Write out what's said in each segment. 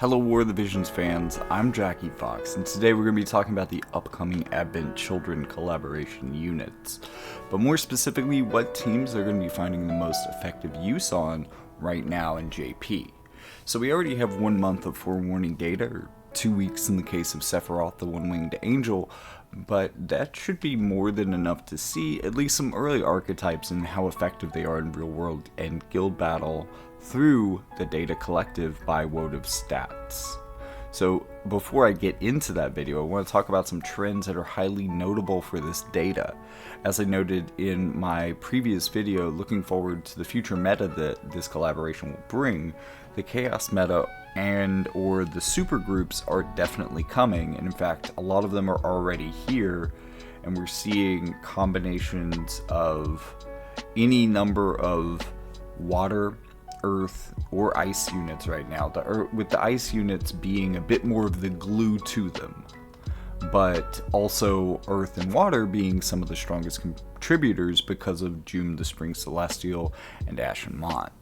Hello War of the Visions fans, I'm Jackie Fox, and today we're going to be talking about the upcoming Advent Children collaboration units. But more specifically, what teams they're going to be finding the most effective use on right now in JP. So we already have 1 month of forewarning data, or 2 weeks in the case of Sephiroth, the one-winged angel, but that should be more than enough to see at least some early archetypes and how effective they are in real world and guild battle through the data collective by wotv stats. So before I get into that video, I want to talk about some trends that are highly notable for this data. As I noted in my previous video, looking forward to the future meta that this collaboration will bring, the chaos meta and or the super groups are definitely coming, and in fact a lot of them are already here, and we're seeing combinations of any number of water, earth, or ice units right now, with the ice units being a bit more of the glue to them, but also earth and water being some of the strongest contributors because of Jeume the Spring Celestial and Mont.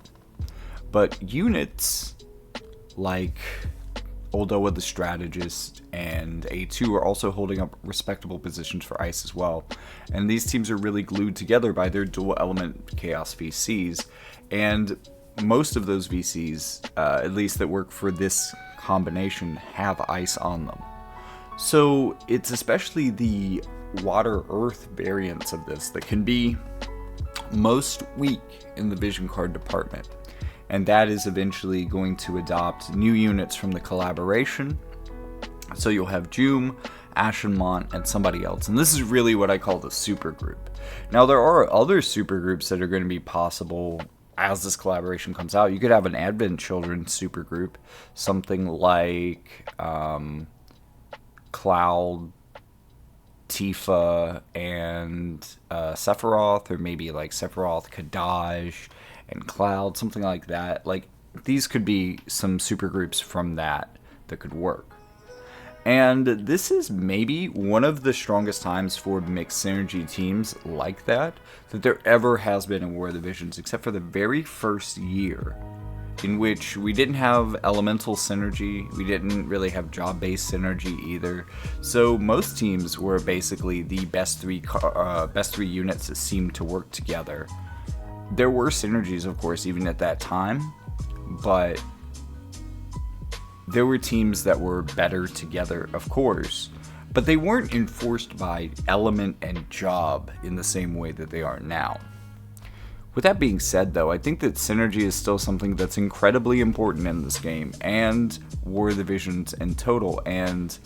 But units like Oldoa the Strategist and A2 are also holding up respectable positions for ice as well, and these teams are really glued together by their dual element chaos VCs, and most of those VCs, at least that work for this combination, have ice on them. So it's especially the water-earth variants of this that can be most weak in the vision card department. And that is eventually going to adopt new units from the collaboration. So you'll have Jeume, Mont, and somebody else. And this is really what I call the super group. Now there are other super groups that are going to be possible as this collaboration comes out. You could have an Advent Children super group, something like Cloud, Tifa, and Sephiroth, or maybe like Sephiroth, Kadaj, and Cloud, something like that. Like, these could be some super groups from that could work. And this is maybe one of the strongest times for mixed synergy teams like that there ever has been in War of the Visions, except for the very first year, in which we didn't have elemental synergy, we didn't really have job-based synergy either. So most teams were basically the best three units that seemed to work together. There were synergies, of course, even at that time, but there were teams that were better together, of course, but they weren't enforced by element and job in the same way that they are now. With that being said, though, I think that synergy is still something that's incredibly important in this game, and War of the Visions in total, and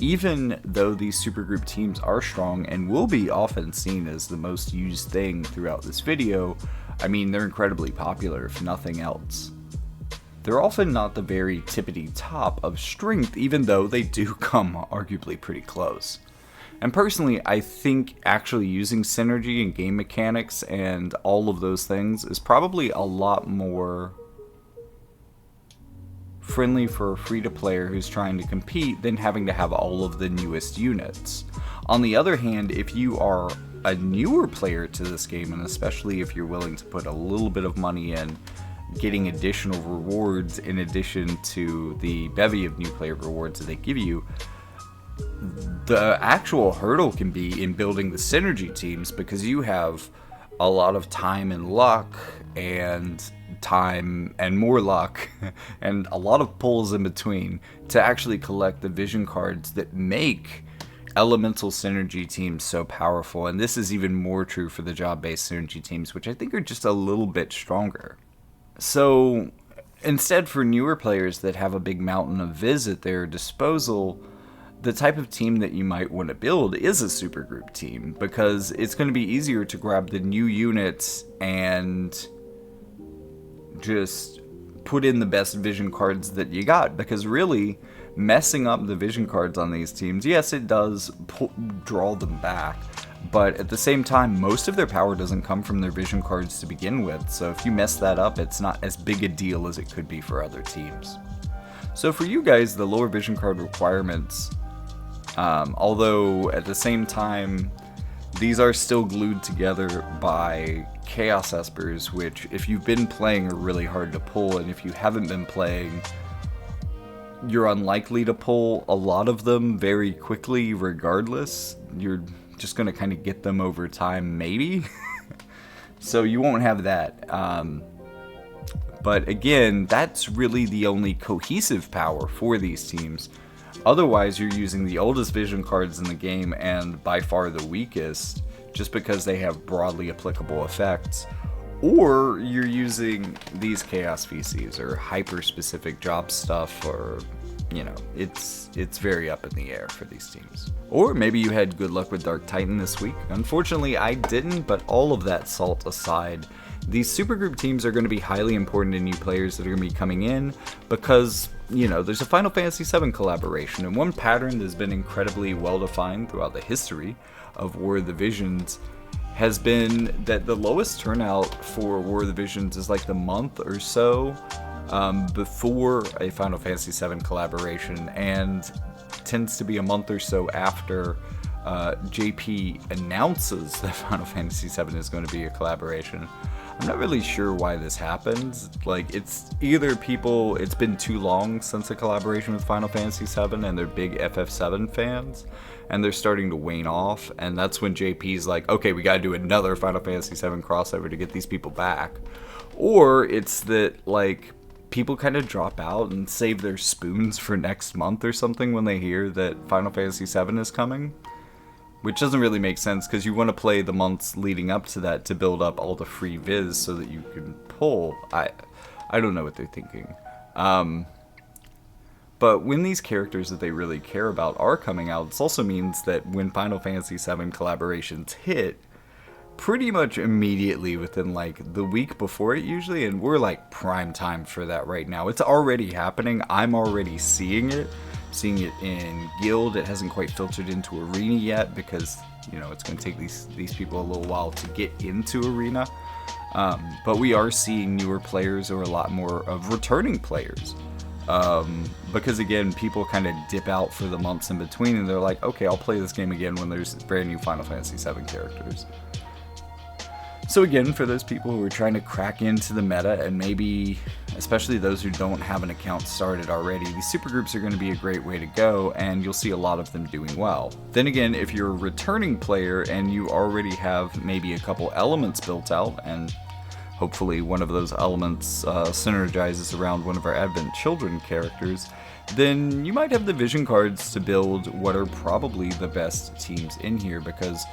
even though these supergroup teams are strong and will be often seen as the most used thing throughout this video, I mean, they're incredibly popular, if nothing else. They're often not the very tippity top of strength, even though they do come arguably pretty close. And personally, I think actually using synergy and game mechanics and all of those things is probably a lot more friendly for a free-to-player who's trying to compete than having to have all of the newest units. On the other hand, if you are a newer player to this game, and especially if you're willing to put a little bit of money in, getting additional rewards in addition to the bevy of new player rewards that they give you, the actual hurdle can be in building the synergy teams, because you have a lot of time and luck, and time and more luck, and a lot of pulls in between to actually collect the vision cards that make elemental synergy teams so powerful. And this is even more true for the job-based synergy teams, which I think are just a little bit stronger. So instead, for newer players that have a big mountain of viz at their disposal, the type of team that you might want to build is a supergroup team, because it's going to be easier to grab the new units and just put in the best vision cards that you got. Because really, messing up the vision cards on these teams, yes, it does draw them back, but at the same time, most of their power doesn't come from their vision cards to begin with, so if you mess that up, it's not as big a deal as it could be for other teams. So for you guys, the lower vision card requirements, although at the same time, these are still glued together by Chaos Espers, which if you've been playing are really hard to pull, and if you haven't been playing, you're unlikely to pull a lot of them very quickly regardless. You're just going to kind of get them over time, maybe. So you won't have that. But again, that's really the only cohesive power for these teams. Otherwise, you're using the oldest vision cards in the game and by far the weakest, just because they have broadly applicable effects. Or you're using these Chaos VCs or hyper-specific job stuff, or, you know, it's very up in the air for these teams. Or maybe you had good luck with Dark Titan this week. Unfortunately, I didn't, but all of that salt aside, these supergroup teams are going to be highly important to new players that are going to be coming in because, you know, there's a Final Fantasy VII collaboration, and one pattern that's been incredibly well-defined throughout the history of War of the Visions has been that the lowest turnout for War of the Visions is like the month or so before a Final Fantasy VII collaboration, and tends to be a month or so after JP announces that Final Fantasy VII is going to be a collaboration. I'm not really sure why this happens. Like, it's either people, it's been too long since a collaboration with Final Fantasy VII and they're big FF7 fans, and they're starting to wane off, and that's when JP's like, okay, we gotta do another Final Fantasy VII crossover to get these people back. Or it's that, like, people kind of drop out and save their spoons for next month or something when they hear that Final Fantasy VII is coming. Which doesn't really make sense, because you want to play the months leading up to that to build up all the free viz so that you can pull. I don't know what they're thinking. But when these characters that they really care about are coming out, this also means that when Final Fantasy VII collaborations hit, pretty much immediately within like the week before it usually, and we're like prime time for that right now. It's already happening. I'm already seeing it in Guild. It hasn't quite filtered into Arena yet because, you know, it's going to take these people a little while to get into Arena. But we are seeing newer players or a lot more of returning players. Because again, people kind of dip out for the months in between and they're like, okay, I'll play this game again when there's brand new Final Fantasy VII characters. So again, for those people who are trying to crack into the meta, and maybe especially those who don't have an account started already, these supergroups are going to be a great way to go, and you'll see a lot of them doing well. Then again, if you're a returning player and you already have maybe a couple elements built out, and hopefully one of those elements synergizes around one of our Advent Children characters, then you might have the vision cards to build what are probably the best teams in here, because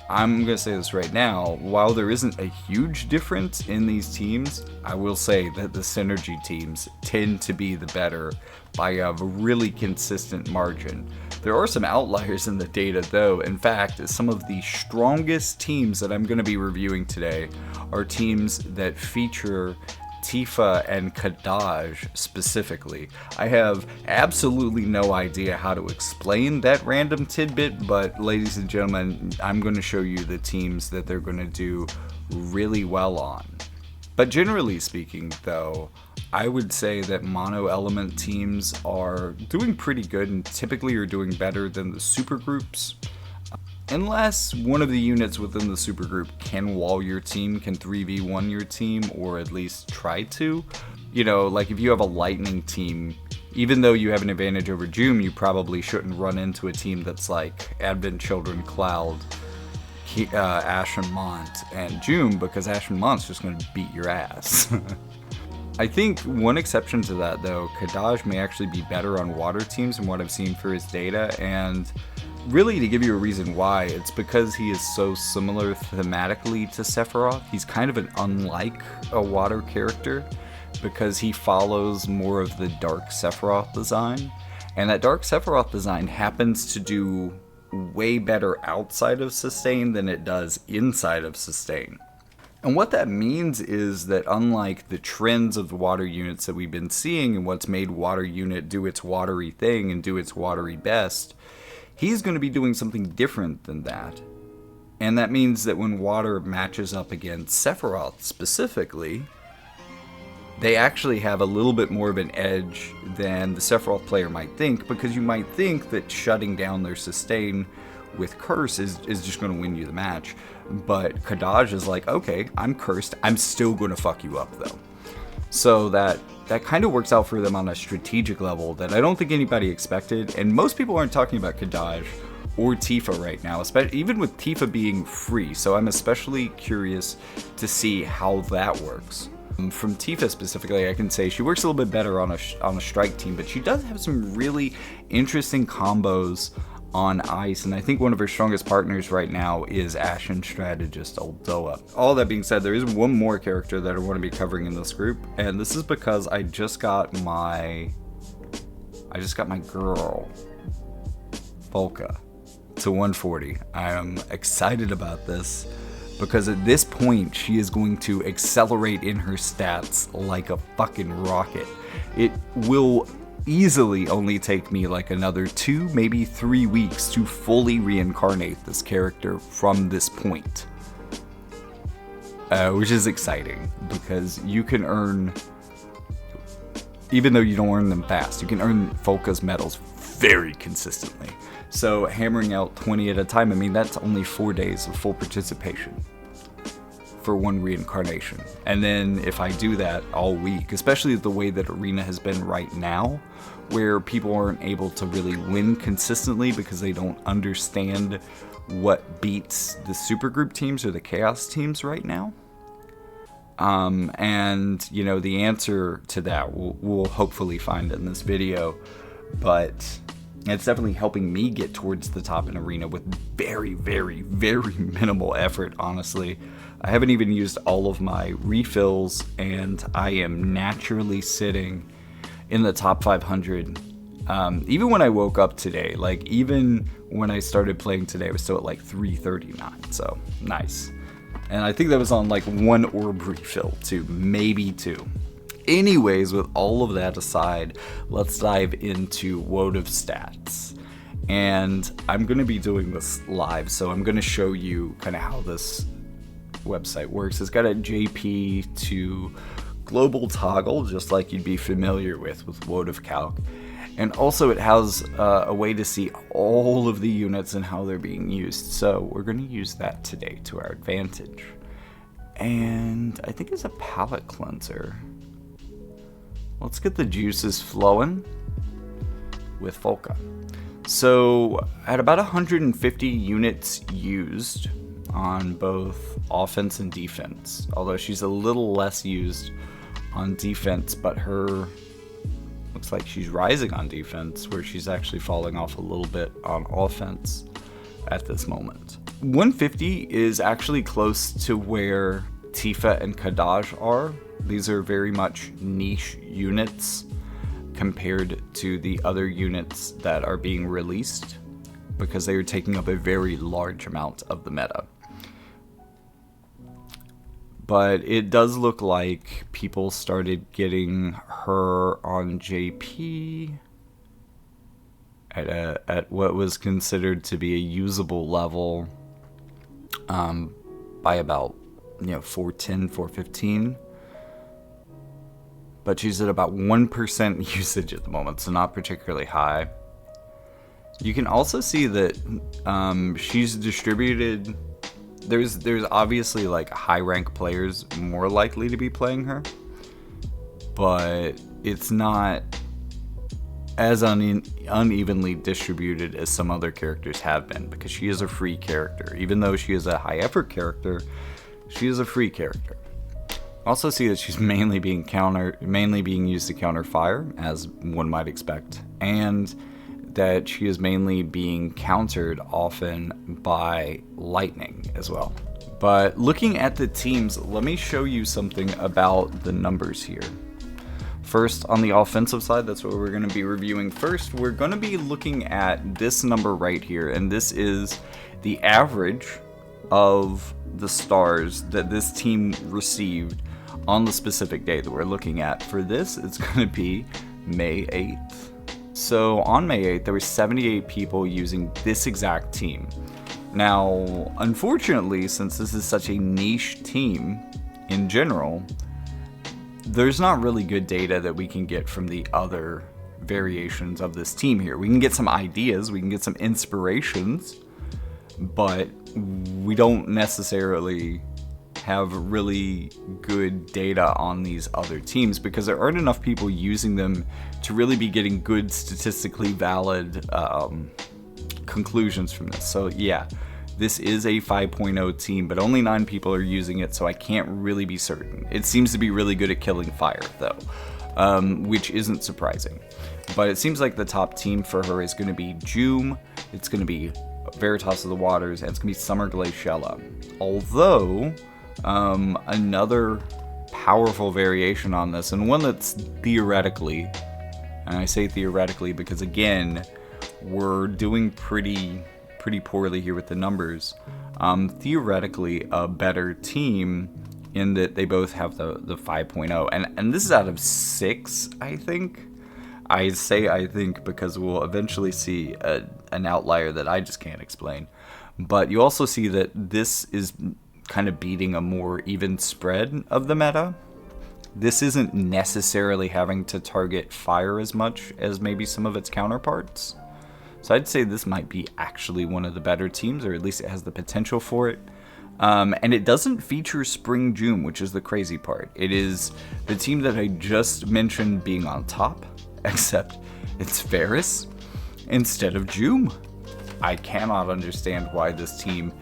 I'm going to say this right now, while there isn't a huge difference in these teams, I will say that the synergy teams tend to be the better by a really consistent margin. There are some outliers in the data though. In fact, some of the strongest teams that I'm going to be reviewing today are teams that feature Tifa and Kadaj specifically. I have absolutely no idea how to explain that random tidbit, but ladies and gentlemen, I'm going to show you the teams that they're going to do really well on. But generally speaking though, I would say that mono element teams are doing pretty good and typically are doing better than the supergroups. Unless one of the units within the supergroup can wall your team, can 3v1 your team, or at least try to. You know, like if you have a lightning team, even though you have an advantage over Jeume, you probably shouldn't run into a team that's like Advent Children, Cloud, Ashen Mont, and Jeume, because Ashen Mont's just going to beat your ass. I think one exception to that though, Kadaj may actually be better on water teams from what I've seen for his data, and really, to give you a reason why, it's because he is so similar thematically to Sephiroth. He's kind of an unlike a water character because he follows more of the Dark Sephiroth design. And that Dark Sephiroth design happens to do way better outside of Sustain than it does inside of Sustain. And what that means is that unlike the trends of the water units that we've been seeing and what's made Water Unit do its watery thing and do its watery best, he's going to be doing something different than that. And that means that when water matches up against Sephiroth specifically, they actually have a little bit more of an edge than the Sephiroth player might think, because you might think that shutting down their sustain with Curse is just going to win you the match. But Kadaj is like, okay, I'm cursed, I'm still going to fuck you up though. So that that kind of works out for them on a strategic level that I don't think anybody expected. And most people aren't talking about Kadaj or Tifa right now, especially even with Tifa being free. So I'm especially curious to see how that works. From Tifa specifically, I can say she works a little bit better on a strike team, but she does have some really interesting combos on ice, and I think one of her strongest partners right now is Ashen strategist Aldoa. All that being said, there is one more character that I want to be covering in this group, and this is because I just got my girl Volca to 140. I am excited about this because at this point she is going to accelerate in her stats like a fucking rocket. It will easily only take me like another 2, maybe 3 weeks to fully reincarnate this character from this point. Which is exciting because you can earn, even though you don't earn them fast, you can earn Volca's medals very consistently. So hammering out 20 at a time, I mean, that's only 4 days of full participation for one reincarnation. And then if I do that all week, especially the way that Arena has been right now, where people aren't able to really win consistently because they don't understand what beats the supergroup teams or the chaos teams right now. And you know, the answer to that we'll hopefully find in this video, but it's definitely helping me get towards the top in Arena with very, very, very minimal effort, honestly. I haven't even used all of my refills, and I am naturally sitting in the top 500. Even when I woke up today, like even when I started playing today, I was still at like 339, so nice. And I think that was on like 1 orb refill too, maybe 2. Anyways, with all of that aside, let's dive into wotv stats. And I'm going to be doing this live, so I'm going to show you kind of how this website works. It's got a JP to global toggle, just like you'd be familiar with wotv calc. And also it has a way to see all of the units and how they're being used. So we're going to use that today to our advantage. And I think it's a palette cleanser. Let's get the juices flowing with Volca. So at about 150 units used on both offense and defense, although she's a little less used on defense, but her looks like she's rising on defense, where she's actually falling off a little bit on offense at this moment. 150 is actually close to where Tifa and Kadaj are. These are very much niche units compared to the other units that are being released because they are taking up a very large amount of the meta. But it does look like people started getting her on JP at what was considered to be a usable level by about 410, 415. But she's at about 1% usage at the moment, so not particularly high. You can also see that she's distributed. There's obviously like high rank players more likely to be playing her, but it's not as unevenly distributed as some other characters have been, because she is a free character. Even though she is a high effort character, she is a free character. Also see that she's mainly being used to counter fire, as one might expect, and that she is mainly being countered often by lightning as well. But looking at the teams, let me show you something about the numbers here. First, on the offensive side, that's what we're going to be reviewing first. We're going to be looking at this number right here, and this is the average of the stars that this team received on the specific day that we're looking at. For this, it's going to be May 8th. So on May 8th, there were 78 people using this exact team. Now, unfortunately, since this is such a niche team in general, there's not really good data that we can get from the other variations of this team here. We can get some ideas, we can get some inspirations, but we don't necessarily have really good data on these other teams because there aren't enough people using them to really be getting good statistically valid conclusions from this. So yeah, this is a 5.0 team, but only 9 people are using it, so I can't really be certain. It seems to be really good at killing fire, though, which isn't surprising. But it seems like the top team for her is going to be Jeume, it's going to be Veritas of the Waters, and it's going to be Summer Glaciela. Although, another powerful variation on this, and one that's theoretically, and I say theoretically because, again, we're doing pretty poorly here with the numbers. Theoretically, a better team in that they both have the 5.0, and this is out of 6, I think. I say I think because we'll eventually see an outlier that I just can't explain. But you also see that this is kind of beating a more even spread of the meta. This isn't necessarily having to target fire as much as maybe some of its counterparts. So I'd say this might be actually one of the better teams, or at least it has the potential for it. And it doesn't feature Spring Jeume, which is the crazy part. It is the team that I just mentioned being on top, except it's Varus instead of Jeume. I cannot understand why this team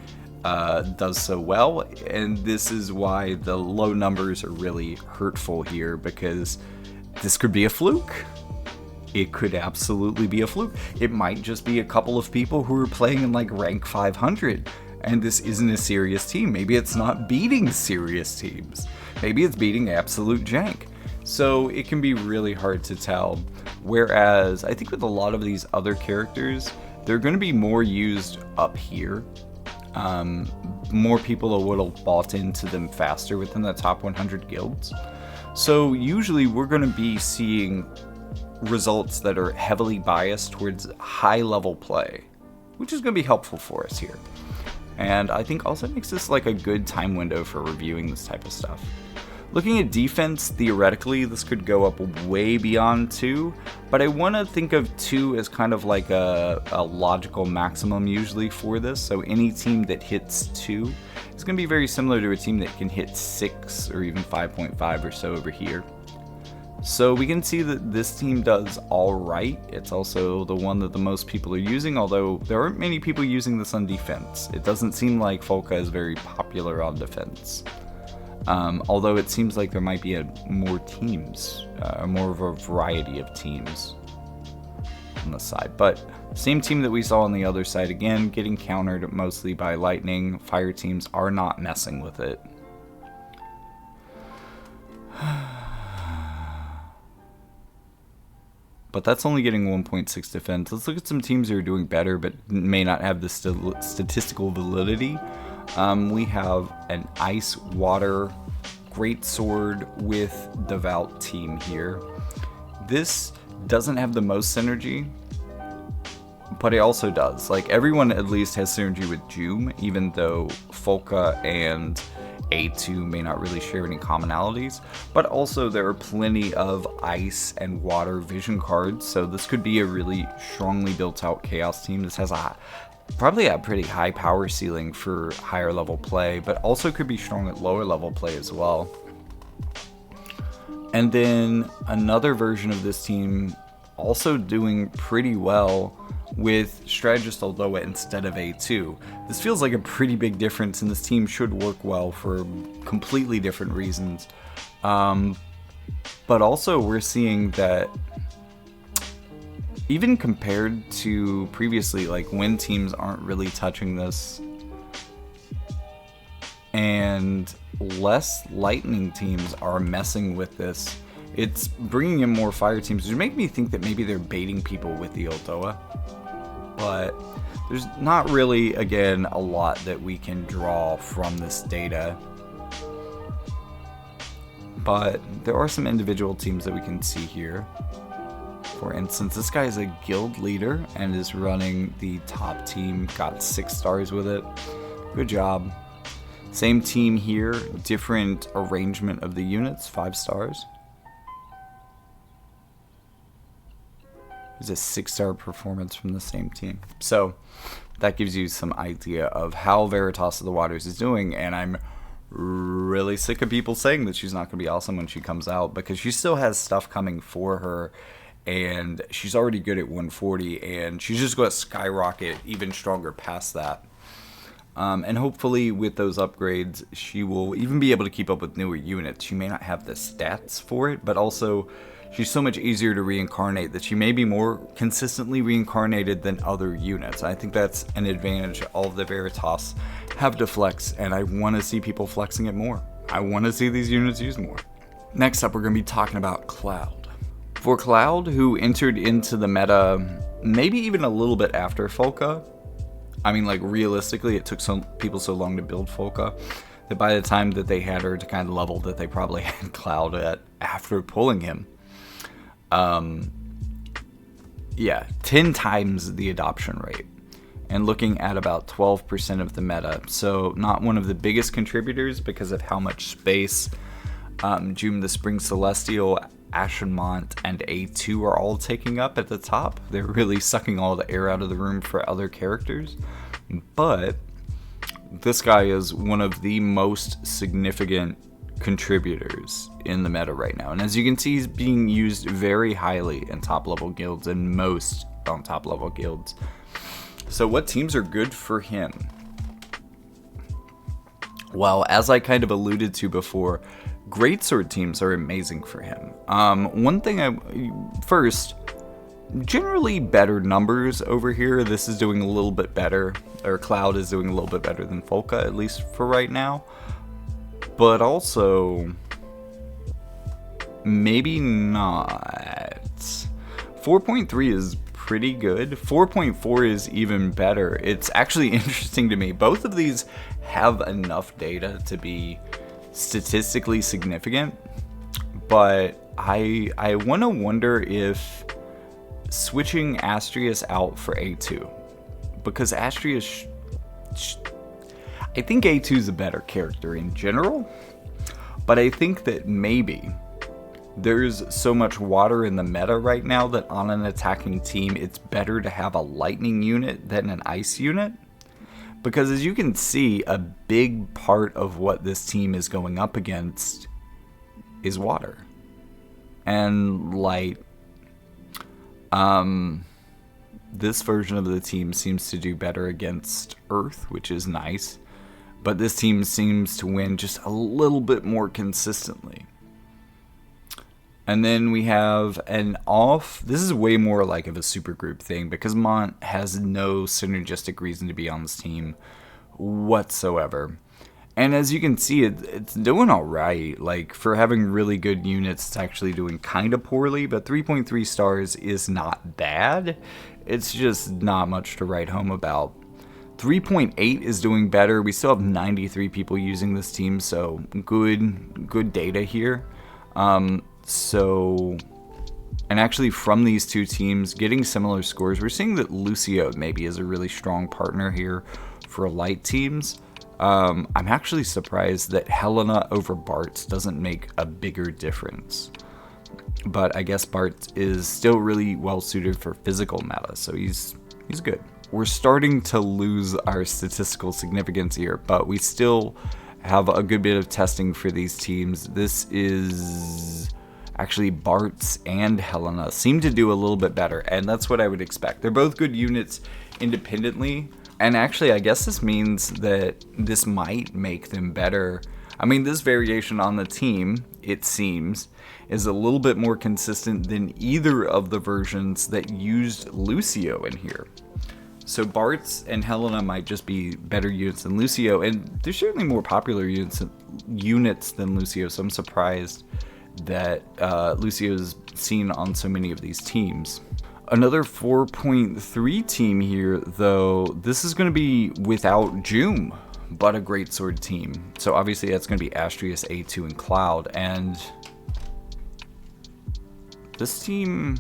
does so well, and this is why the low numbers are really hurtful here, because this could be a fluke. It could absolutely be a fluke. It might just be a couple of people who are playing in like rank 500, and this isn't a serious team. Maybe it's not beating serious teams. Maybe it's beating absolute jank. So it can be really hard to tell. Whereas I think with a lot of these other characters, they're going to be more used up here. More people would have bought into them faster within the top 100 guilds. So usually we're going to be seeing results that are heavily biased towards high level play, which is going to be helpful for us here. And I think also makes this like a good time window for reviewing this type of stuff. Looking at defense, theoretically, this could go up way beyond 2, but I want to think of 2 as kind of like a logical maximum usually for this. So any team that hits 2 is going to be very similar to a team that can hit 6 or even 5.5 or so over here. So we can see that this team does all right. It's also the one that the most people are using, although there aren't many people using this on defense. It doesn't seem like Folka is very popular on defense. Although it seems like there might be more teams, more of a variety of teams on the side. But same team that we saw on the other side, again, getting countered mostly by lightning. Fire teams are not messing with it. But that's only getting 1.6 defense. Let's look at some teams that are doing better but may not have the statistical validity. We have an Ice Water Greatsword with Devout team here. This doesn't have the most synergy, but it also does. Like, everyone at least has synergy with Jeume, even though Folka and A2 may not really share any commonalities. But also there are plenty of ice and water vision cards, so this could be a really strongly built out Chaos team. This has probably a pretty high power ceiling for higher level play, but also could be strong at lower level play as well. And then another version of this team also doing pretty well with Strategist Aldoa instead of A2. This feels like a pretty big difference, and this team should work well for completely different reasons. But also we're seeing that even compared to previously, like when teams aren't really touching this, and less lightning teams are messing with this, it's bringing in more fire teams, which make me think that maybe they're baiting people with the Aldoa. But there's not really, again, a lot that we can draw from this data. But there are some individual teams that we can see here. For instance, this guy is a guild leader and is running the top team, got 6 stars with it. Good job. Same team here, different arrangement of the units, 5 stars. There's a 6-star performance from the same team. So that gives you some idea of how Veritas of the Waters is doing, and I'm really sick of people saying that she's not going to be awesome when she comes out, because she still has stuff coming for her, and she's already good at 140, and she's just going to skyrocket even stronger past that. And hopefully with those upgrades, she will even be able to keep up with newer units. She may not have the stats for it, but also she's so much easier to reincarnate that she may be more consistently reincarnated than other units. I think that's an advantage all of the Veritas have to flex, and I want to see people flexing it more. I want to see these units used more. Next up, we're going to be talking about Cloud. For Cloud, who entered into the meta maybe even a little bit after Folka, I mean, like, realistically, it took some people so long to build Folka that by the time that they had her to kind of level, that they probably had Cloud at after pulling him. Yeah, 10 times the adoption rate, and looking at about 12% of the meta. So not one of the biggest contributors because of how much space Jeume the Spring Celestial, Ashenmont, and A2 are all taking up at the top. They're really sucking all the air out of the room for other characters. But this guy is one of the most significant contributors in the meta right now. And as you can see, he's being used very highly in top level guilds and most on top level guilds. So what teams are good for him? Well, as I kind of alluded to before, greatsword teams are amazing for him. One thing first, generally better numbers over here. This is doing a little bit better, or Cloud is doing a little bit better than Folka, at least for right now. But also, maybe not. 4.3 is pretty good. 4.4 is even better. It's actually interesting to me. Both of these have enough data to be statistically significant, but I want to wonder if switching Astrius out for A2, because Astrius, I think A2 is a better character in general, but I think that maybe there's so much water in the meta right now that on an attacking team, it's better to have a lightning unit than an ice unit. Because as you can see, a big part of what this team is going up against is water and light. This version of the team seems to do better against earth, which is nice. But this team seems to win just a little bit more consistently. And then we have an off. This is way more like of a supergroup thing because Mont has no synergistic reason to be on this team whatsoever. And as you can see, it's doing alright. Like, for having really good units, it's actually doing kind of poorly, but 3.3 stars is not bad. It's just not much to write home about. 3.8 is doing better. We still have 93 people using this team, so good data here. And actually from these two teams getting similar scores, we're seeing that Lucio maybe is a really strong partner here for light teams. I'm actually surprised that Helena over Bartz doesn't make a bigger difference. But I guess Bartz is still really well suited for physical meta, so he's good. We're starting to lose our statistical significance here, but we still have a good bit of testing for these teams. This is actually Bartz and Helena seem to do a little bit better, and that's what I would expect. They're both good units independently, and actually I guess this means that this might make them better. I mean, this variation on the team, it seems, is a little bit more consistent than either of the versions that used Lucio in here. So Bartz and Helena might just be better units than Lucio, and they're certainly more popular units than Lucio, so I'm surprised that Lucio's seen on so many of these teams. Another 4.3 team here, though, this is going to be without Jeume, but a greatsword team. So obviously that's going to be Astrius, A2, and Cloud, and this team...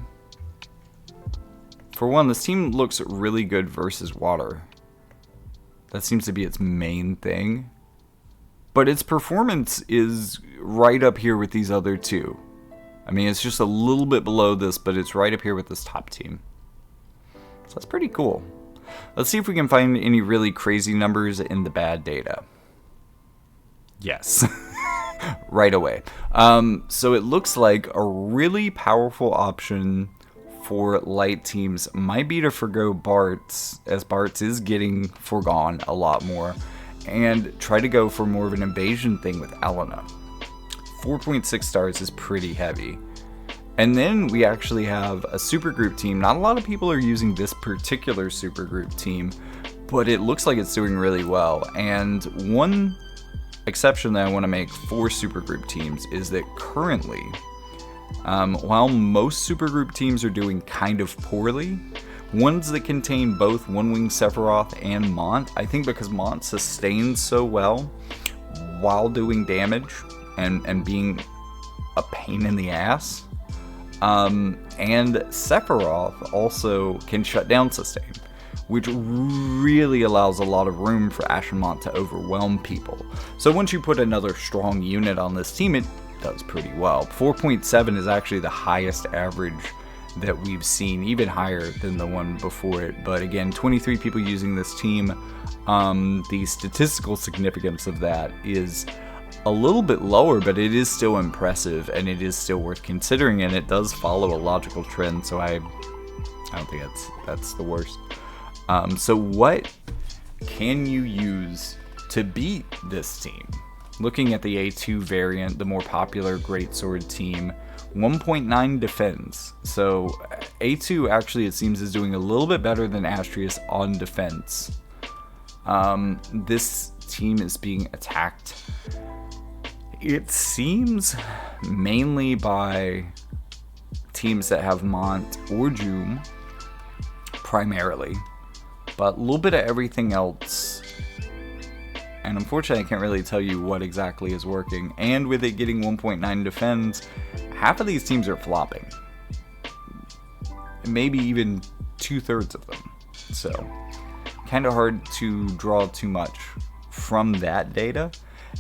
For one, this team looks really good versus water. That seems to be its main thing. But its performance is right up here with these other two. I mean, it's just a little bit below this, but it's right up here with this top team. So that's pretty cool. Let's see if we can find any really crazy numbers in the bad data. Yes. Right away. So it looks like a really powerful option for light teams might be to forgo Bart's, as Bart's is getting forgone a lot more, and try to go for more of an invasion thing with Elena. 4.6 stars is pretty heavy. And then we actually have a supergroup team. Not a lot of people are using this particular supergroup team, but it looks like it's doing really well. And one exception that I want to make for supergroup teams is that currently, while most supergroup teams are doing kind of poorly, ones that contain both Winged Sephiroth and Mont, I think because Mont sustains so well while doing damage and being a pain in the ass, and Sephiroth also can shut down sustain, which really allows a lot of room for Ashen Mont to overwhelm people. So once you put another strong unit on this team, it does pretty well. 4.7 is actually the highest average that we've seen, even higher than the one before it. But again, 23 people using this team. The statistical significance of that is a little bit lower, but it is still impressive and it is still worth considering, and it does follow a logical trend, so I don't think that's the worst. So what can you use to beat this team? Looking at the A2 variant, the more popular Greatsword team, 1.9 defense. So A2 actually, it seems, is doing a little bit better than Astrius on defense. This team is being attacked, it seems, mainly by teams that have Mont or Jeume, primarily, but a little bit of everything else. And unfortunately, I can't really tell you what exactly is working. And with it getting 1.9 defense, half of these teams are flopping. Maybe even 2/3 of them. So, kind of hard to draw too much from that data,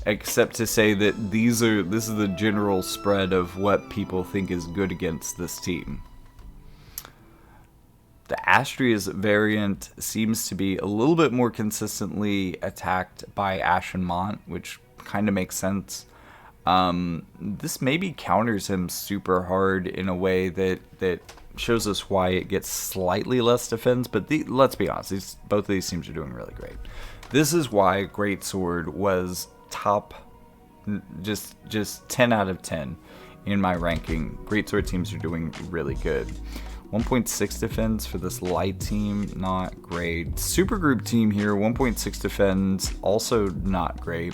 except to say that this is the general spread of what people think is good against this team. The Astrius variant seems to be a little bit more consistently attacked by Ashen Mont, which kind of makes sense. This maybe counters him super hard in a way that shows us why it gets slightly less defense, but let's be honest, both of these teams are doing really great. This is why Greatsword was top, just 10 out of 10 in my ranking. Greatsword teams are doing really good. 1.6 defense for this light team, not great. Supergroup team here, 1.6 defense, also not great.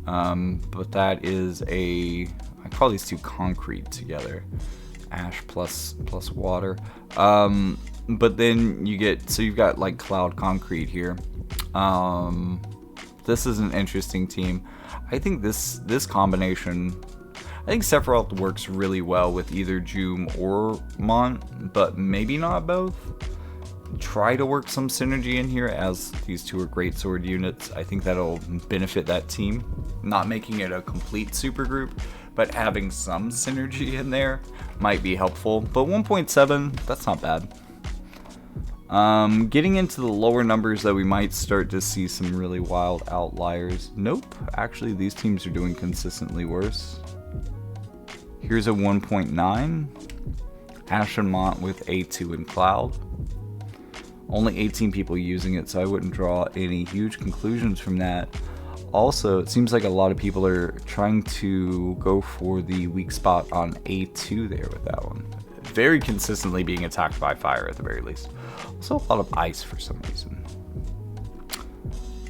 But that is I call these two concrete together. Ash plus water. But then you've got like Cloud Concrete here. This is an interesting team. I think this combination, I think Sephiroth works really well with either Jeume or Mont, but maybe not both. Try to work some synergy in here, as these two are Greatsword units. I think that'll benefit that team. Not making it a complete super group, but having some synergy in there might be helpful. But 1.7, that's not bad. Getting into the lower numbers, though, we might start to see some really wild outliers. Nope, actually these teams are doing consistently worse. Here's a 1.9. Ashen Mont with A2 and Cloud. Only 18 people using it, so I wouldn't draw any huge conclusions from that. Also, it seems like a lot of people are trying to go for the weak spot on A2 there with that one. Very consistently being attacked by fire at the very least. Also a lot of ice for some reason.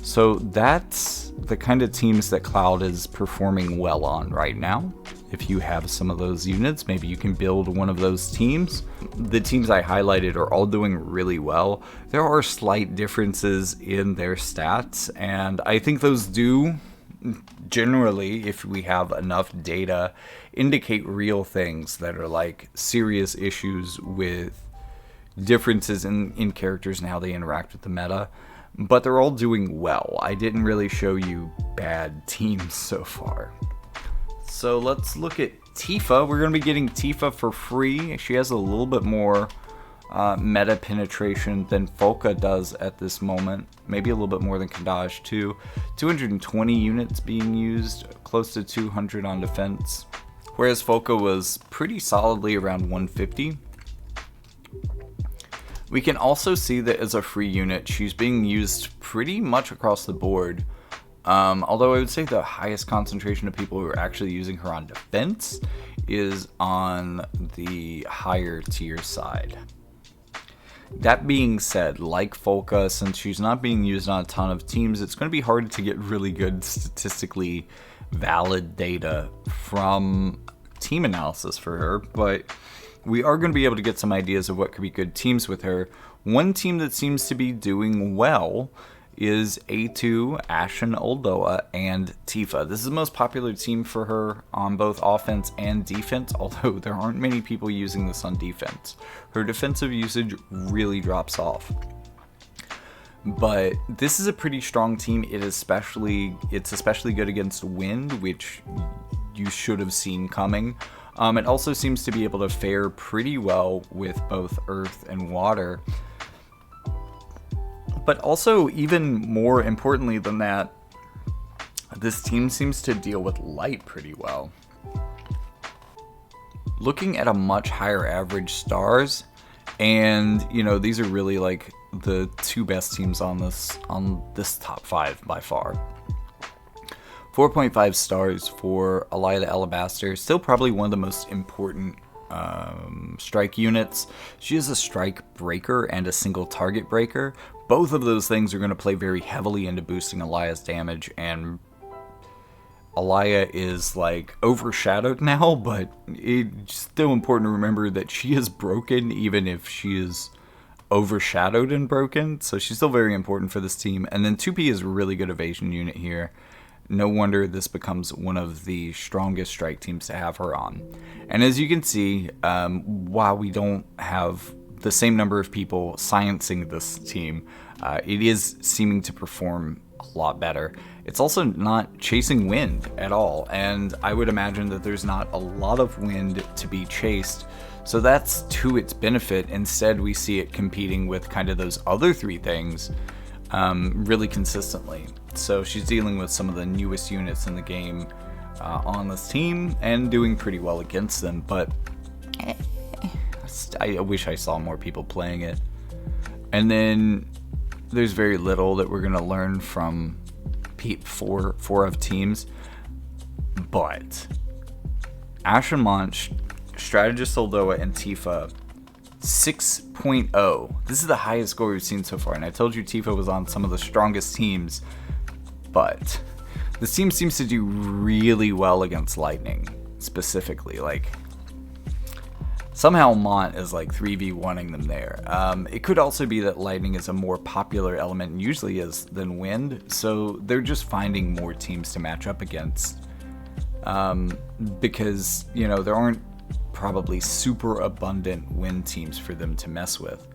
So that's the kind of teams that Cloud is performing well on right now. If you have some of those units, maybe you can build one of those teams. The teams I highlighted are all doing really well. There are slight differences in their stats, and I think those do generally, if we have enough data, indicate real things that are like serious issues with differences in characters and how they interact with the meta. But they're all doing well. I didn't really show you bad teams so far. So let's look at Tifa. We're going to be getting Tifa for free. She has a little bit more meta penetration than Folka does at this moment. Maybe a little bit more than Kadaj too. 220 units being used, close to 200 on defense. Whereas Folka was pretty solidly around 150. We can also see that as a free unit, she's being used pretty much across the board. Although I would say the highest concentration of people who are actually using her on defense is on the higher tier side. That being said, like Folka, since she's not being used on a ton of teams, it's going to be hard to get really good statistically valid data from team analysis for her, but we are going to be able to get some ideas of what could be good teams with her. One team that seems to be doing well is A2, Ashen Oldoa, and Tifa. This is the most popular team for her on both offense and defense, although there aren't many people using this on defense. Her defensive usage really drops off. But this is a pretty strong team. It's especially good against wind, which you should have seen coming. It also seems to be able to fare pretty well with both earth and water. But also, even more importantly than that, this team seems to deal with light pretty well. Looking at a much higher average stars, and these are really like the two best teams on this top 5 by far. 4.5 stars for Alaya the Alabaster, still probably one of the most important strike units. She is a strike breaker and a single target breaker. Both of those things are going to play very heavily into boosting Alaya's damage, and Alaya is like overshadowed now, but it's still important to remember that she is broken even if she is overshadowed and broken, so she's still very important for this team. And then 2P is a really good evasion unit here. No wonder this becomes one of the strongest strike teams to have her on. And as you can see, while we don't have the same number of people sciencing this team, it is seeming to perform a lot better. It's also not chasing wind at all, and I would imagine that there's not a lot of wind to be chased, so that's to its benefit. Instead, we see it competing with kind of those other three things really consistently. So she's dealing with some of the newest units in the game on this team and doing pretty well against them, but I wish I saw more people playing it. And then there's very little that we're going to learn from four of teams, but Ashen Launch, Strategist Oldoa, and Tifa 6.0. This is the highest score we've seen so far, and I told you Tifa was on some of the strongest teams, but this team seems to do really well against lightning, specifically. Like, somehow Mont is like 3v1ing them there. It could also be that lightning is a more popular element, and usually is, than wind, so they're just finding more teams to match up against. Because, there aren't probably super abundant wind teams for them to mess with.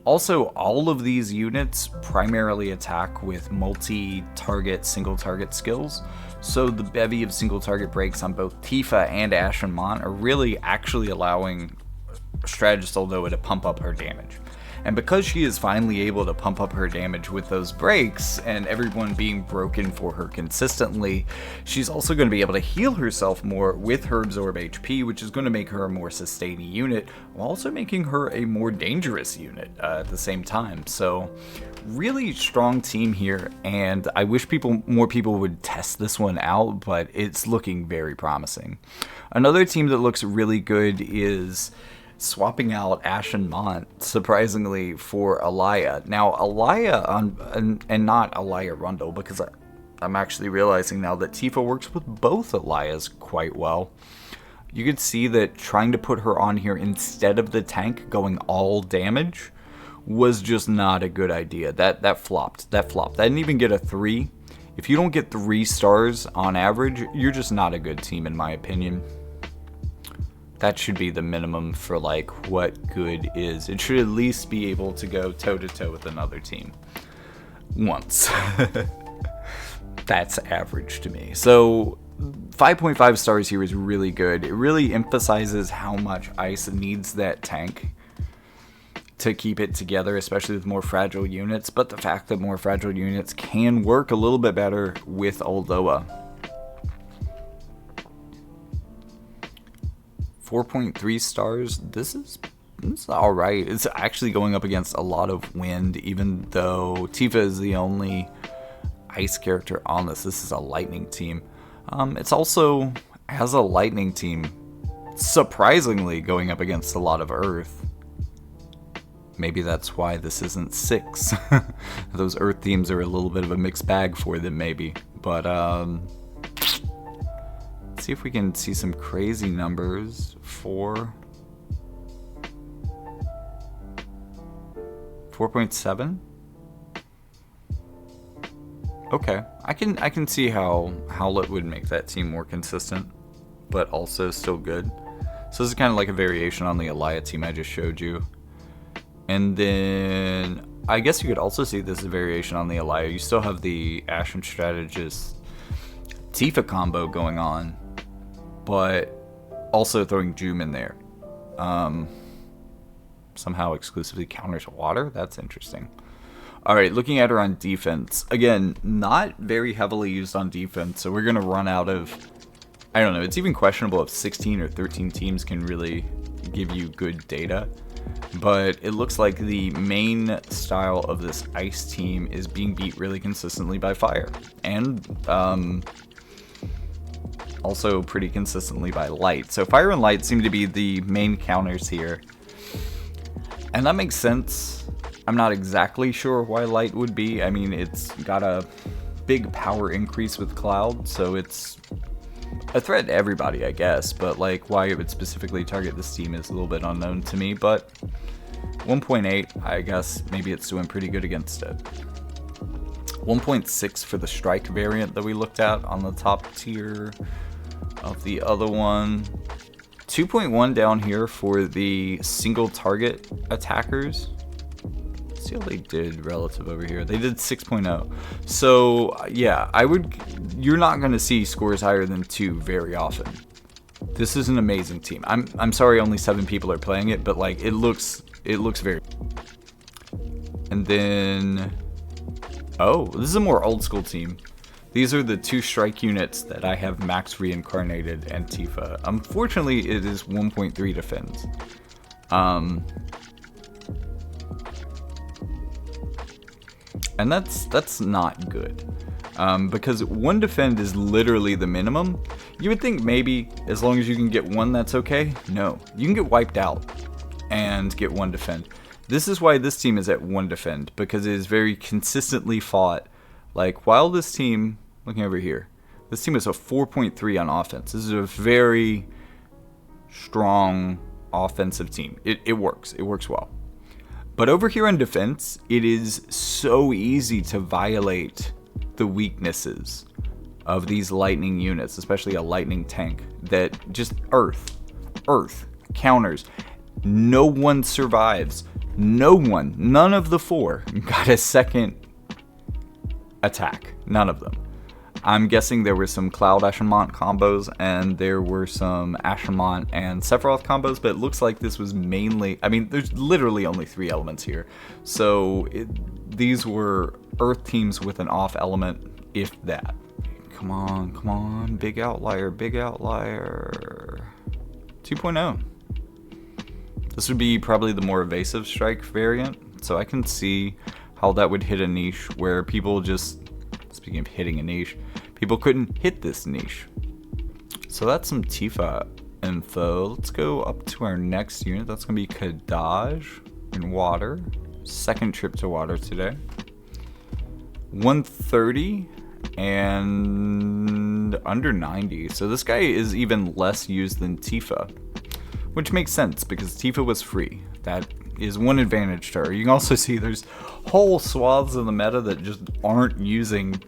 Also, all of these units primarily attack with multi-target, single-target skills, so the bevy of single-target breaks on both Tifa and Ashen Mont are really actually allowing Strategist Oldoa to pump up her damage. And because she is finally able to pump up her damage with those breaks, and everyone being broken for her consistently, she's also going to be able to heal herself more with her Absorb HP, which is going to make her a more sustaining unit, while also making her a more dangerous unit at the same time. So, really strong team here, and I wish more people would test this one out, but it's looking very promising. Another team that looks really good is swapping out Ashen Mont, surprisingly, for Alaya. Now, Alaya, and not Alaya Rundle, because I'm actually realizing now that Tifa works with both Alayas quite well. You could see that trying to put her on here instead of the tank going all damage was just not a good idea. That flopped. That didn't even get a 3. If you don't get 3 stars on average, you're just not a good team, in my opinion. That should be the minimum for like what good is. It should at least be able to go toe-to-toe with another team once. That's average to me. So 5.5 stars here is really good. It really emphasizes how much Ice needs that tank. to keep it together, especially with more fragile units, but the fact that more fragile units can work a little bit better with Aldoa. 4.3 stars. This is alright. It's actually going up against a lot of wind, even though Tifa is the only ice character on this. This is a lightning team. It's also, as a lightning team, surprisingly going up against a lot of earth. Maybe that's why this isn't 6. Those earth teams are a little bit of a mixed bag for them, maybe. But, let's see if we can see some crazy numbers. 4.7? Okay, I can see how Howlet would make that team more consistent, but also still good. So this is kind of like a variation on the Elia team I just showed you. And then I guess you could also see this as a variation on the Elia. You still have the Ashen Strategist Tifa combo going on, but also throwing Jeume in there. Somehow exclusively counters water? That's interesting. Alright, looking at her on defense. Again, not very heavily used on defense, so we're going to run out of... I don't know, it's even questionable if 16 or 13 teams can really give you good data. But it looks like the main style of this ice team is being beat really consistently by fire. And also pretty consistently by light. So fire and light seem to be the main counters here. And that makes sense. I'm not exactly sure why light would be. I mean, it's got a big power increase with Cloud, so it's a threat to everybody, I guess. But like, why it would specifically target this team is a little bit unknown to me. But 1.8, I guess maybe it's doing pretty good against it. 1.6 for the strike variant that we looked at on the top tier of the other one. 2.1 down here for the single target attackers. Let's see how they did relative over here. They did 6.0. So yeah, you're not going to see scores higher than 2 very often. This is an amazing team. I'm sorry only 7 people are playing it, but like it looks very. And then this is a more old school team. These are the 2 strike units that I have max reincarnated and Tifa. Unfortunately, it is 1.3 defense. And that's not good. Because 1 defend is literally the minimum. You would think maybe as long as you can get 1, that's okay. No, you can get wiped out and get 1 defend. This is why this team is at 1 defend, because it is very consistently fought. Like, while this team, looking over here, this team is a 4.3 on offense. This is a very strong offensive team. It works. It works well. But over here in defense, it is so easy to violate the weaknesses of these lightning units, especially a lightning tank, that just earth counters. No one survives. None of the 4 got a second attack. None of them. I'm guessing there were some Cloud Ashenmont combos, and there were some Ashenmont and Sephiroth combos, but it looks like this was mainly... I mean, there's literally only 3 elements here. So these were Earth teams with an off element, if that. Come on. Big outlier. 2.0. This would be probably the more evasive strike variant, so I can see how that would hit a niche where people just... Speaking of hitting a niche, people couldn't hit this niche. So that's some Tifa info. Let's go up to our next unit. That's going to be Kadaj in water. Second trip to water today. 130 and under 90. So this guy is even less used than Tifa, which makes sense because Tifa was free. That is one advantage to her. You can also see there's whole swaths of the meta that just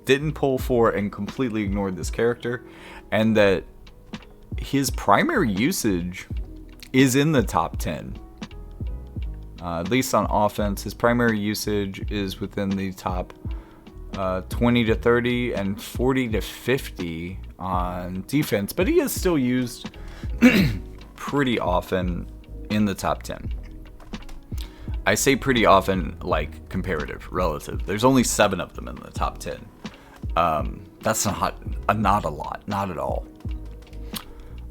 didn't pull for and completely ignored this character, and that his primary usage is in the top 10. At least on offense, his primary usage is within the top 20 to 30 and 40 to 50 on defense, but he is still used pretty often in the top 10. I say pretty often, like, comparative, relative. There's only 7 of them in the top 10. That's not a lot, not at all.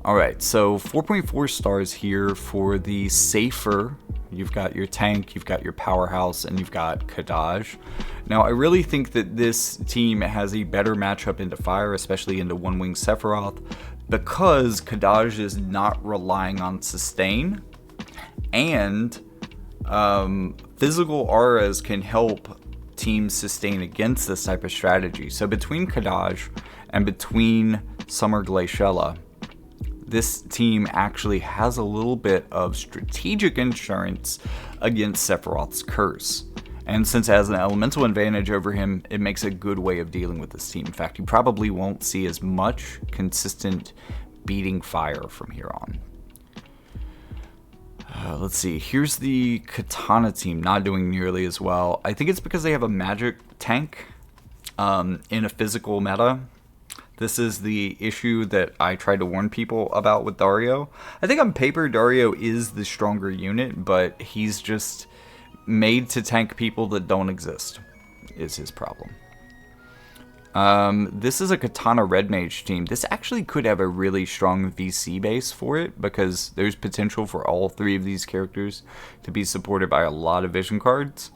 Alright, so 4.4 stars here for the safer. You've got your tank, you've got your powerhouse, and you've got Kadaj. Now, I really think that this team has a better matchup into fire, especially into Winged Sephiroth, because Kadaj is not relying on sustain, and physical auras can help teams sustain against this type of strategy. So between Kadaj and between Summer Glaciela, this team actually has a little bit of strategic insurance against Sephiroth's curse. And since it has an elemental advantage over him, it makes a good way of dealing with this team. In fact, you probably won't see as much consistent beating fire from here on. Let's see, here's the Katana team, not doing nearly as well. I think it's because they have a magic tank in a physical meta. This is the issue that I tried to warn people about with Dario. I think on paper, Dario is the stronger unit, but he's just made to tank people that don't exist, is his problem. This is a Katana Red Mage team. This actually could have a really strong VC base for it, because there's potential for all 3 of these characters to be supported by a lot of vision cards,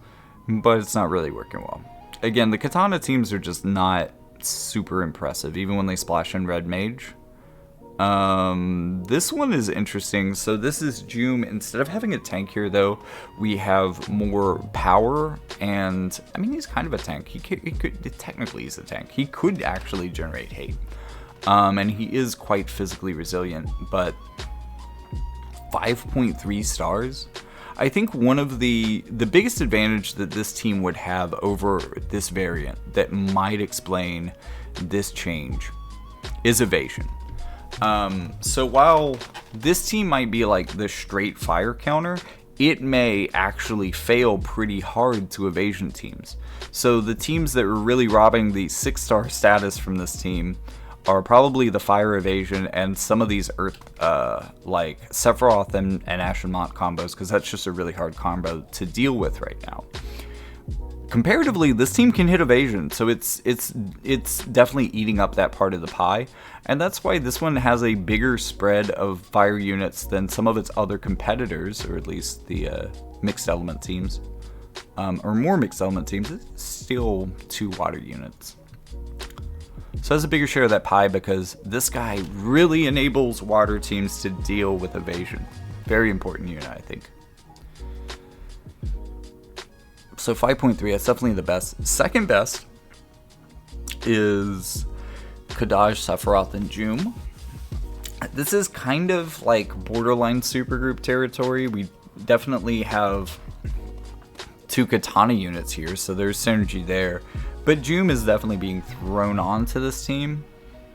but it's not really working well. Again, the Katana teams are just not super impressive, even when they splash in Red Mage. This one is interesting. So this is Jeume. Instead of having a tank here, though, we have more power, and I mean, he's kind of a tank. He could technically, he's a tank. He could actually generate hate, and he is quite physically resilient. But 5.3 stars. I think one of the biggest advantage that this team would have over this variant that might explain this change is evasion. So while this team might be like the straight fire counter, it may actually fail pretty hard to evasion teams. So the teams that are really robbing the 6-star status from this team are probably the fire evasion and some of these earth, like Sephiroth and Ashen Mont combos, because that's just a really hard combo to deal with right now. Comparatively, this team can hit evasion, so it's definitely eating up that part of the pie, and that's why this one has a bigger spread of fire units than some of its other competitors, or at least the mixed element teams, or more mixed element teams. It's still 2 water units. So it has a bigger share of that pie because this guy really enables water teams to deal with evasion. Very important unit, I think. So 5.3, that's definitely the best. Second best is Kadaj, Sephiroth, and Jeume. This is kind of like borderline supergroup territory. We definitely have 2 Katana units here, so there's synergy there. But Jeume is definitely being thrown onto this team.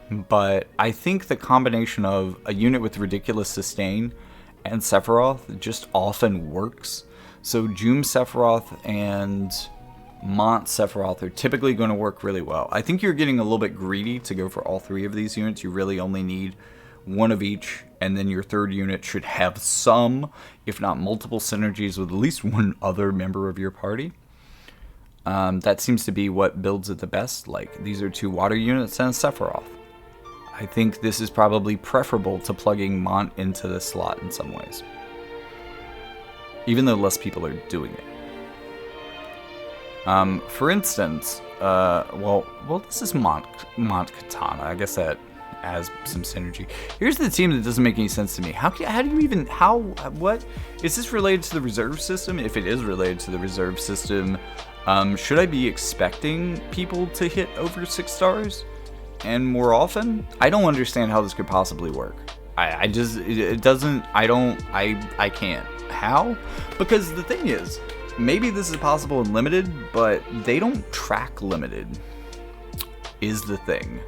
But I think the combination of a unit with ridiculous sustain and Sephiroth just often works. So Jeume Sephiroth and Mont Sephiroth are typically going to work really well. I think you're getting a little bit greedy to go for all 3 of these units. You really only need 1 of each, and then your 3rd unit should have some, if not multiple, synergies with at least 1 other member of your party. That seems to be what builds it the best. Like, these are 2 water units and Sephiroth. I think this is probably preferable to plugging Mont into this slot in some ways, even though less people are doing it. For instance, well, this is Mont Katana. I guess that has some synergy. Here's the team that doesn't make any sense to me. How do you even, what? Is this related to the reserve system? If it is related to the reserve system, should I be expecting people to hit over 6 stars and more often? I don't understand how this could possibly work. I can't. How? Because the thing is, maybe this is possible in limited, but they don't track limited, is the thing.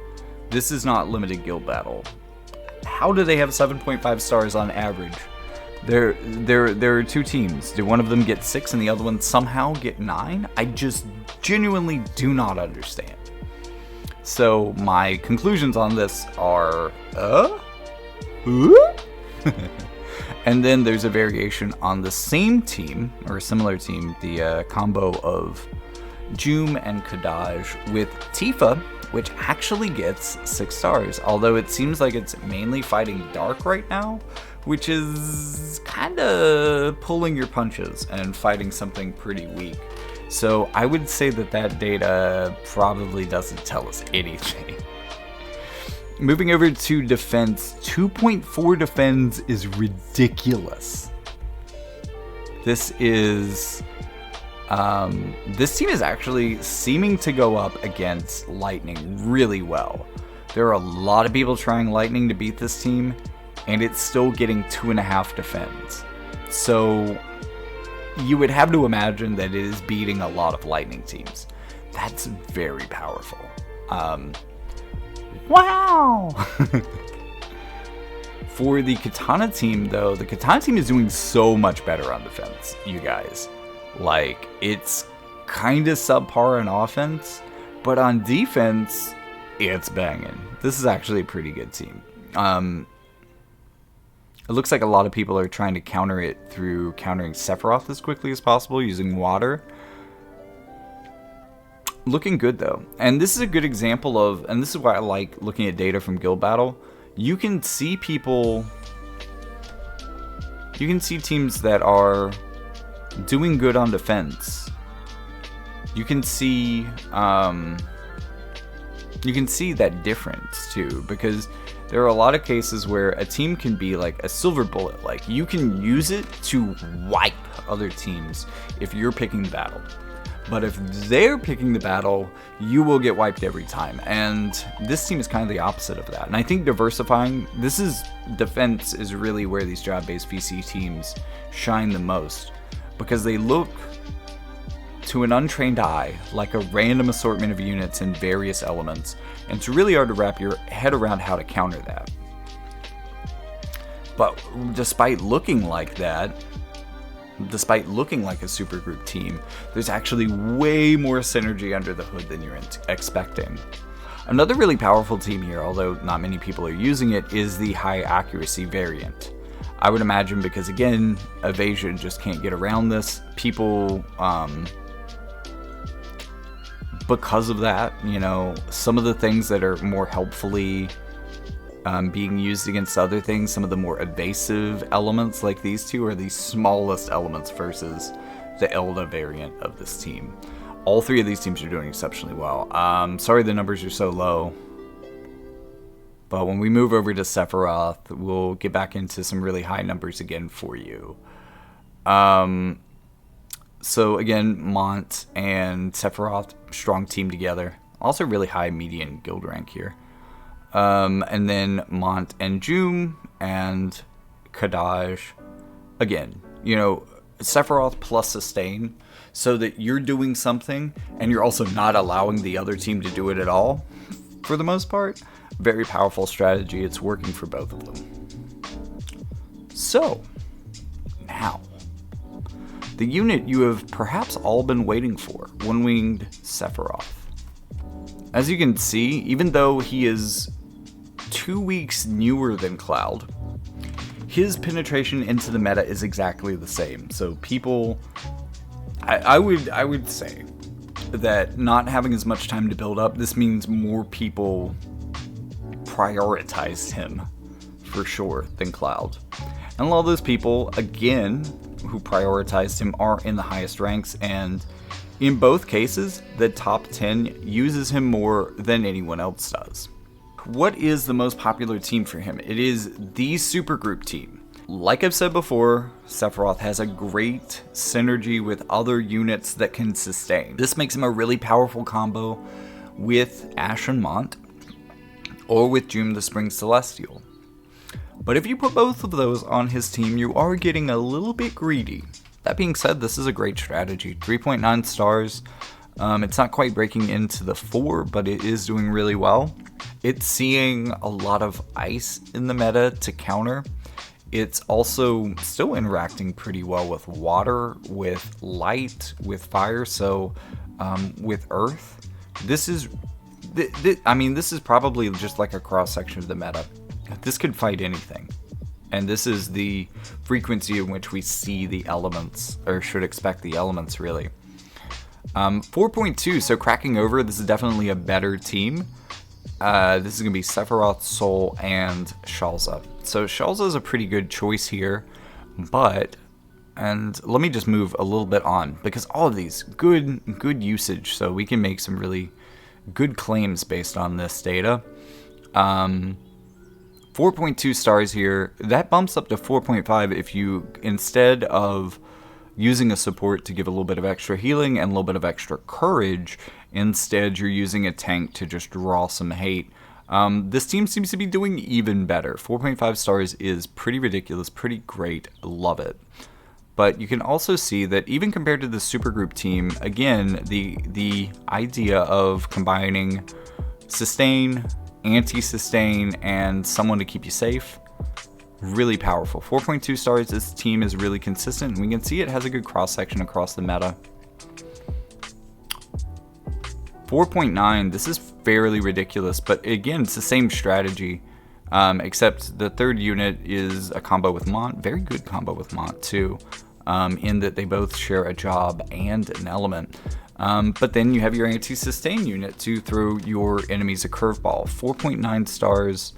This is not limited guild battle. How do they have 7.5 stars on average? There are 2 teams. Do one of them get 6 and the other one somehow get 9? I just genuinely do not understand. So my conclusions on this are, And then there's a variation on the same team, or a similar team, the combo of Jeume and Kadaj with Tifa, which actually gets 6 stars, although it seems like it's mainly fighting Dark right now, which is kind of pulling your punches and fighting something pretty weak. So I would say that that data probably doesn't tell us anything. Moving over to defense, 2.4 defense is ridiculous. This is... this team is actually seeming to go up against Lightning really well. There are a lot of people trying Lightning to beat this team, and it's still getting 2.5 defense. So you would have to imagine that it is beating a lot of Lightning teams. That's very powerful. Wow! For the Katana team, though, the Katana team is doing so much better on defense, you guys. Like, it's kind of subpar on offense, but on defense, it's banging. This is actually a pretty good team. It looks like a lot of people are trying to counter it through countering Sephiroth as quickly as possible using water. Looking good, though. And this is a good example of, and this is why I like looking at data from Guild Battle. You can see people, you can see teams that are doing good on defense. You can see that difference too, because there are a lot of cases where a team can be like a silver bullet. Like, you can use it to wipe other teams if you're picking the battle. But if they're picking the battle, you will get wiped every time. And this team is kind of the opposite of that. And I think diversifying, defense is really where these job-based VC teams shine the most. Because they look, to an untrained eye, like a random assortment of units in various elements. And it's really hard to wrap your head around how to counter that. But despite looking like that, despite looking like a supergroup team, there's actually way more synergy under the hood than you're expecting. Another really powerful team here, although not many people are using it, is the high accuracy variant. I would imagine because, again, evasion just can't get around this. People, because of that, you know, some of the things that are more helpfully being used against other things, some of the more evasive elements like these two are the smallest elements versus the Elda variant of this team. All three of these teams are doing exceptionally well. Sorry the numbers are so low, but when we move over to Sephiroth, we'll get back into some really high numbers again for you. So again, Mont and Sephiroth, strong team together. Also really high median guild rank here. And then Mont and Jeume and Kadaj. Again, you know, Sephiroth plus sustain, so that you're doing something and you're also not allowing the other team to do it at all, for the most part. Very powerful strategy. It's working for both of them. So, now, the unit you have perhaps all been waiting for, Winged Sephiroth. As you can see, even though he is 2 weeks newer than Cloud, his penetration into the meta is exactly the same. So people, I would say that not having as much time to build up, this means more people prioritized him for sure than Cloud. And a lot of those people, again, who prioritized him are in the highest ranks, and in both cases, the top 10 uses him more than anyone else does. What is the most popular team for him? It is the supergroup team. Like I've said before, Sephiroth has a great synergy with other units that can sustain. This makes him a really powerful combo with Ashe and Mont, or with Jeume the Spring Celestial. But if you put both of those on his team, you are getting a little bit greedy. That being said, this is a great strategy. 3.9 stars. It's not quite breaking into the 4, but it is doing really well. It's seeing a lot of ice in the meta to counter. It's also still interacting pretty well with water, with light, with fire, so with earth. This is probably just like a cross-section of the meta. This could fight anything. And this is the frequency in which we see the elements, or should expect the elements, really. 4.2, so cracking over, this is definitely a better team. This is going to be Sephiroth, Soul, and Shalza. So Shalza is a pretty good choice here, and let me just move a little bit on, because all of these, good usage, so we can make some really good claims based on this data. 4.2 stars here, that bumps up to 4.5 if you, instead of using a support to give a little bit of extra healing and a little bit of extra courage, instead you're using a tank to just draw some hate. This team seems to be doing even better. 4.5 stars is pretty ridiculous, pretty great, love it. But you can also see that even compared to the supergroup team, again, the idea of combining sustain, anti-sustain, and someone to keep you safe, really powerful. 4.2 stars, this team is really consistent, and we can see it has a good cross-section across the meta. 4.9, this is fairly ridiculous, but again, it's the same strategy, except the third unit is a combo with Mont, very good combo with Mont too, in that they both share a job and an element. But then you have your anti-sustain unit to throw your enemies a curveball. 4.9 stars.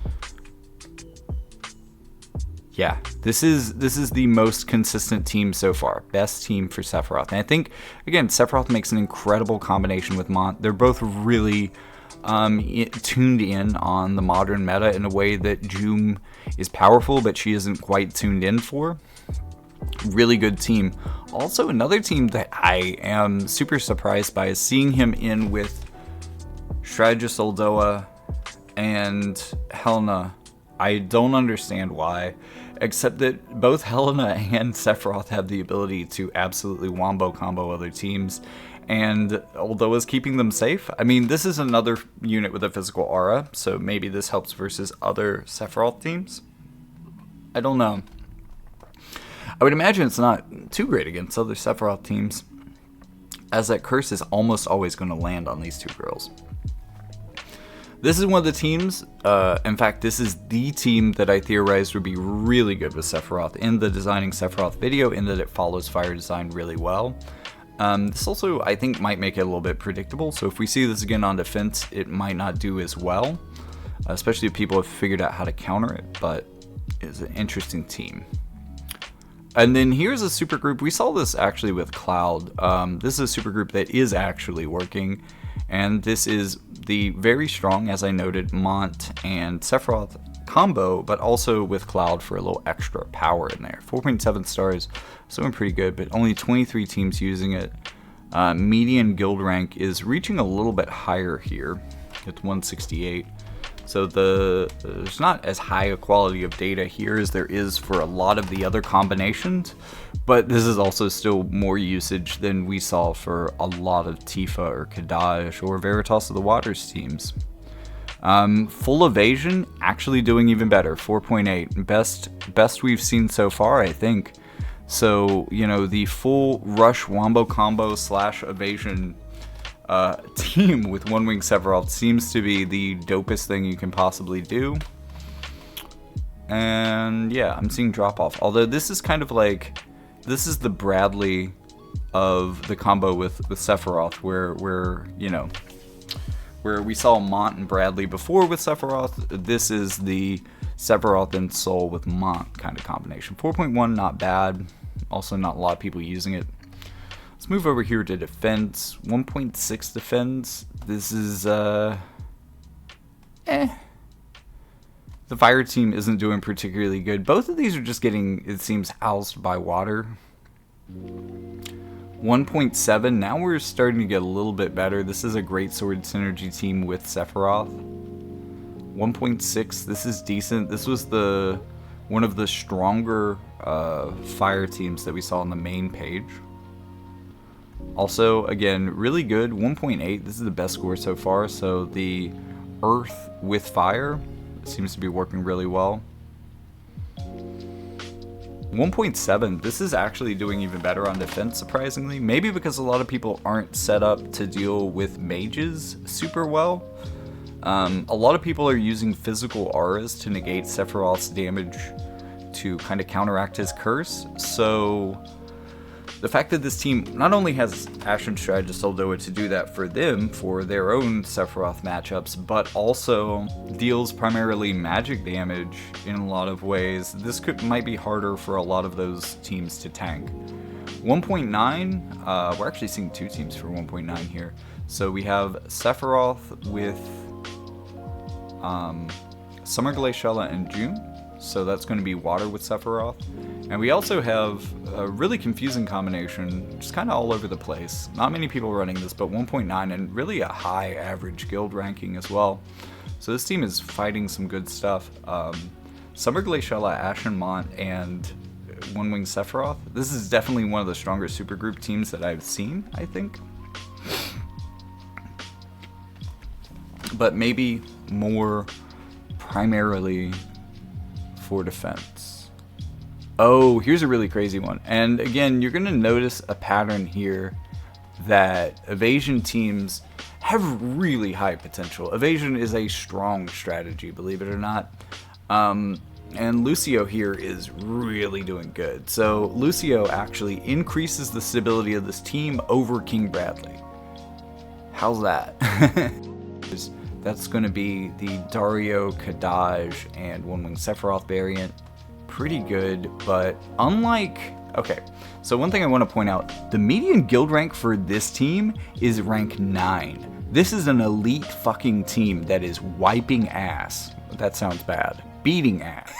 Yeah, this is the most consistent team so far. Best team for Sephiroth. And I think, again, Sephiroth makes an incredible combination with Mont. They're both really tuned in on the modern meta in a way that Jeume is powerful, but she isn't quite tuned in for. Really good team. Also, another team that I am super surprised by is seeing him in with Strategist Oldoa and Helena. I don't understand why, except that both Helena and Sephiroth have the ability to absolutely wombo combo other teams, and Oldoa's keeping them safe. I mean, this is another unit with a physical aura, so maybe this helps versus other Sephiroth teams. I don't know. I would imagine it's not too great against other Sephiroth teams, as that curse is almost always going to land on these two girls. This is one of the teams, in fact, this is the team that I theorized would be really good with Sephiroth in the Designing Sephiroth video, in that it follows fire design really well. This also, I think, might make it a little bit predictable, so if we see this again on defense, it might not do as well, especially if people have figured out how to counter it, but it's an interesting team. And then here's a supergroup. We saw this actually with Cloud. This is a supergroup that is actually working, and this is the very strong, as I noted, Mont and Sephiroth combo, but also with Cloud for a little extra power in there. 4.7 stars, so pretty good, but only 23 teams using it. Median guild rank is reaching a little bit higher here. It's 168. So there's not as high a quality of data here as there is for a lot of the other combinations, but this is also still more usage than we saw for a lot of Tifa or Kadaj or Veritas of the Waters teams. Full evasion, actually doing even better, 4.8. Best we've seen so far, I think. So, you know, the full rush wombo combo / evasion team with One Winged Sephiroth seems to be the dopest thing you can possibly do. And yeah, I'm seeing drop off. Although this is kind of like, this is the Bradley of the combo with Sephiroth, where you know, where we saw Mont and Bradley before with Sephiroth. This is the Sephiroth and Soul with Mont kind of combination. 4.1, not bad. Also, not a lot of people using it. Let's move over here to defense. 1.6 defense. This is, The fire team isn't doing particularly good. Both of these are just getting, it seems, housed by water. 1.7. Now we're starting to get a little bit better. This is a great sword synergy team with Sephiroth. 1.6. This is decent. This was one of the stronger fire teams that we saw on the main page. Also, again, really good. 1.8. This is the best score so far. So the earth with fire seems to be working really well. 1.7. This is actually doing even better on defense, surprisingly. Maybe because a lot of people aren't set up to deal with mages super well. A lot of people are using physical auras to negate Sephiroth's damage to kind of counteract his curse. So the fact that this team not only has Ashen Strategist Oldoa to do that for them, for their own Sephiroth matchups, but also deals primarily magic damage in a lot of ways, this might be harder for a lot of those teams to tank. 1.9, we're actually seeing two teams for 1.9 here. So we have Sephiroth with Summer Glaciela and Jeume. So that's going to be water with Sephiroth. And we also have a really confusing combination, just kind of all over the place. Not many people running this, but 1.9 and really a high average guild ranking as well. So this team is fighting some good stuff. Summer Glaciela, Ashen Mont, and One Winged Sephiroth. This is definitely one of the stronger supergroup teams that I've seen, I think. But maybe more primarily for defense. Oh, here's a really crazy one. And again, you're going to notice a pattern here that evasion teams have really high potential. Evasion is a strong strategy, believe it or not. And Lucio here is really doing good. So Lucio actually increases the stability of this team over King Bradley. How's that? That's going to be the Dario, Kadaj, and One Winged Sephiroth variant. Pretty good, but unlike... Okay, so one thing I want to point out, the median guild rank for this team is rank 9. This is an elite fucking team that is wiping ass. That sounds bad. Beating ass.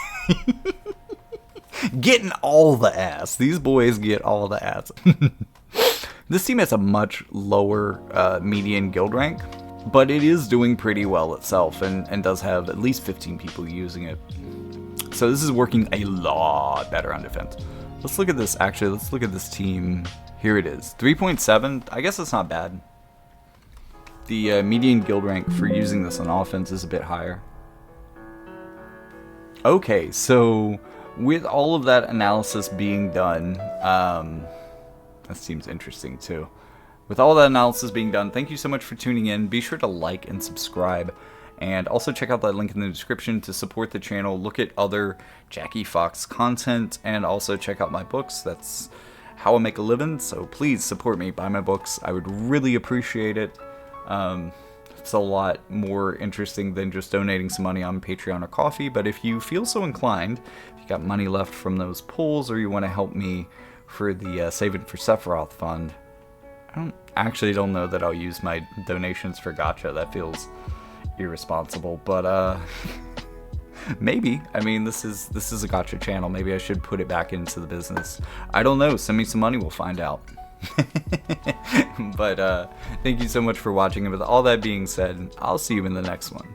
Getting all the ass. These boys get all the ass. This team has a much lower median guild rank, but it is doing pretty well itself and does have at least 15 people using it. So this is working a lot better on defense. Let's look at this, actually. Let's look at this team. Here it is. 3.7. I guess that's not bad. The median guild rank for using this on offense is a bit higher. Okay, so with all of that analysis being done, that seems interesting too. With all that analysis being done, thank you so much for tuning in. Be sure to like and subscribe. And also check out that link in the description to support the channel. Look at other Jackie Fox content. And also check out my books. That's how I make a living. So please support me. Buy my books. I would really appreciate it. It's a lot more interesting than just donating some money on Patreon or Coffee. But if you feel so inclined, if you got money left from those pulls, or you want to help me for the Saving for Sephiroth fund, I don't know that I'll use my donations for gacha. That feels irresponsible, but maybe. I mean, this is a gacha channel. Maybe I should put it back into the business. I don't know. Send me some money. We'll find out. But thank you so much for watching. And with all that being said, I'll see you in the next one.